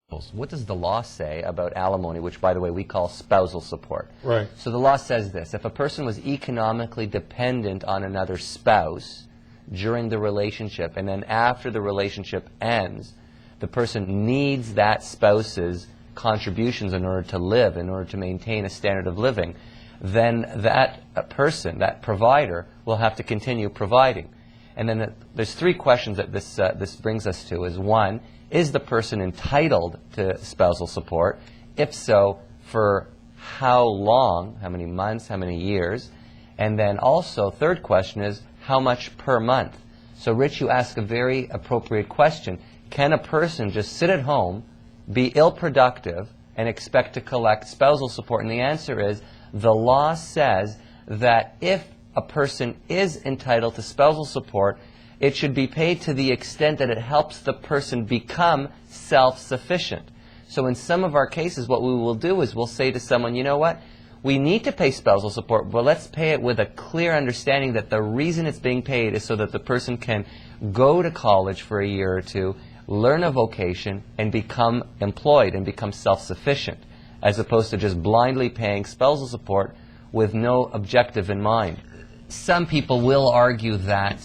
What does the law say about alimony, which, by the way, we call spousal support? Right. So the law says this: if a person was economically dependent on another spouse during the relationship, and then after the relationship ends, the person needs that spouse's contributions in order to live, in order to maintain a standard of living, then that person, that provider, will have to continue providing. And then there's three questions that this brings us to. Is one, is the person entitled to spousal support? If so, for how long, how many months, how many years? And then also, third question is, how much per month? So Rich, you ask a very appropriate question. Can a person just sit at home, be ill-productive, and expect to collect spousal support? And the answer is, the law says that if a person is entitled to spousal support, it should be paid to the extent that it helps the person become self-sufficient. So in some of our cases, what we will do is we'll say to someone, you know what, we need to pay spousal support, but let's pay it with a clear understanding that the reason it's being paid is so that the person can go to college for a year or two, learn a vocation, and become employed and become self-sufficient, as opposed to just blindly paying spousal support with no objective in mind. Some people will argue that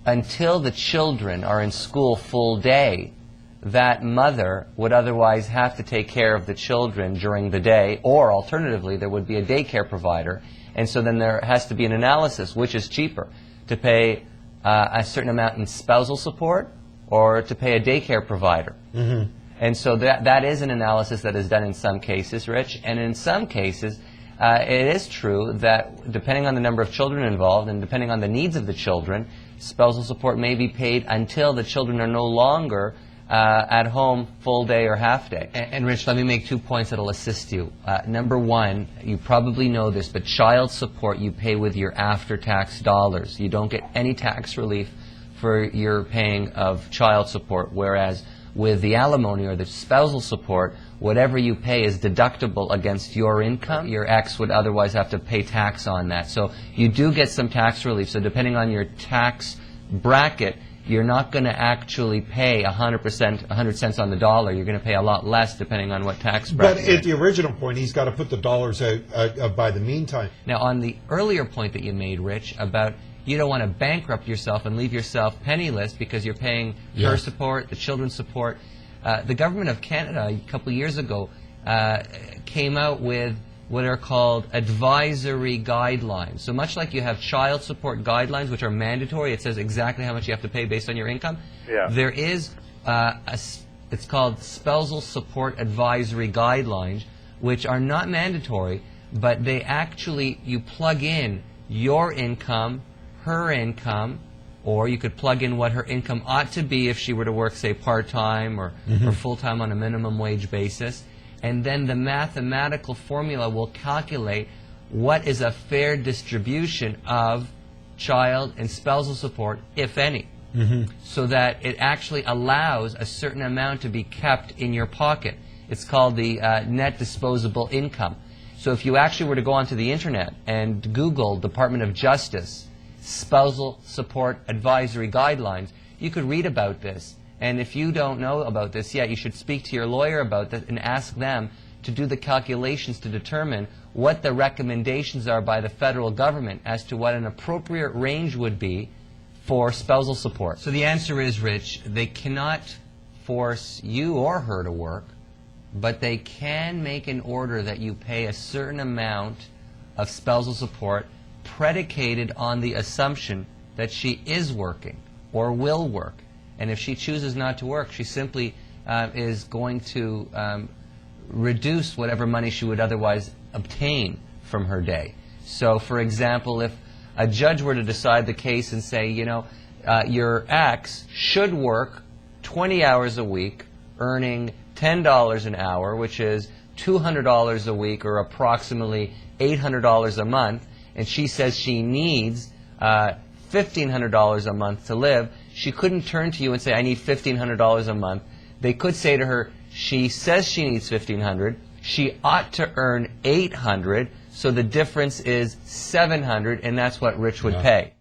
until the children are in school full day, that mother would otherwise have to take care of the children during the day, or alternatively, there would be a daycare provider. And so then there has to be an analysis, which is cheaper, to pay a certain amount in spousal support or to pay a daycare provider. Mm-hmm. And so that is an analysis that is done in some cases, Rich. And in some cases, it is true that depending on the number of children involved and depending on the needs of the children, spousal support may be paid until the children are no longer at home full day or half day. And Rich, let me make 2 points that will assist you. Number one, you probably know this, but child support you pay with your after-tax dollars. You don't get any tax relief for your paying of child support, whereas with the alimony or the spousal support, whatever you pay is deductible against your income. Your ex would otherwise have to pay tax on that. So you do get some tax relief. So depending on your tax bracket, you're not going to actually pay 100%, 100 cents on the dollar. You're going to pay a lot less depending on what tax bracket. But at the original point, he's got to put the dollars out by the meantime. Now, on the earlier point that you made, Rich, about you don't want to bankrupt yourself and leave yourself penniless because you're paying her support, the children's support. The government of Canada, a couple of years ago, came out with what are called advisory guidelines. So much like you have child support guidelines, which are mandatory, it says exactly how much you have to pay based on your income. Yeah. There is, it's called spousal support advisory guidelines, which are not mandatory, but they actually, you plug in your income, her income, or you could plug in what her income ought to be if she were to work, say, part-time or full-time on a minimum wage basis. And then the mathematical formula will calculate what is a fair distribution of child and spousal support, if any, so that it actually allows a certain amount to be kept in your pocket. It's called the net disposable income. So if you actually were to go onto the internet and Google Department of Justice Spousal Support Advisory Guidelines, you could read about this. And if you don't know about this yet, you should speak to your lawyer about this and ask them to do the calculations to determine what the recommendations are by the federal government as to what an appropriate range would be for spousal support. So the answer is, Rich, they cannot force you or her to work, but they can make an order that you pay a certain amount of spousal support predicated on the assumption that she is working or will work. And if she chooses not to work, she simply is going to reduce whatever money she would otherwise obtain from her day. So, for example, if a judge were to decide the case and say, you know, your ex should work 20 hours a week, earning $10 an hour, which is $200 a week or approximately $800 a month, and she says she needs $1,500 a month to live, she couldn't turn to you and say, I need $1,500 a month. They could say to her, she says she needs $1,500, she ought to earn $800, so the difference is $700, and that's what Rich would pay.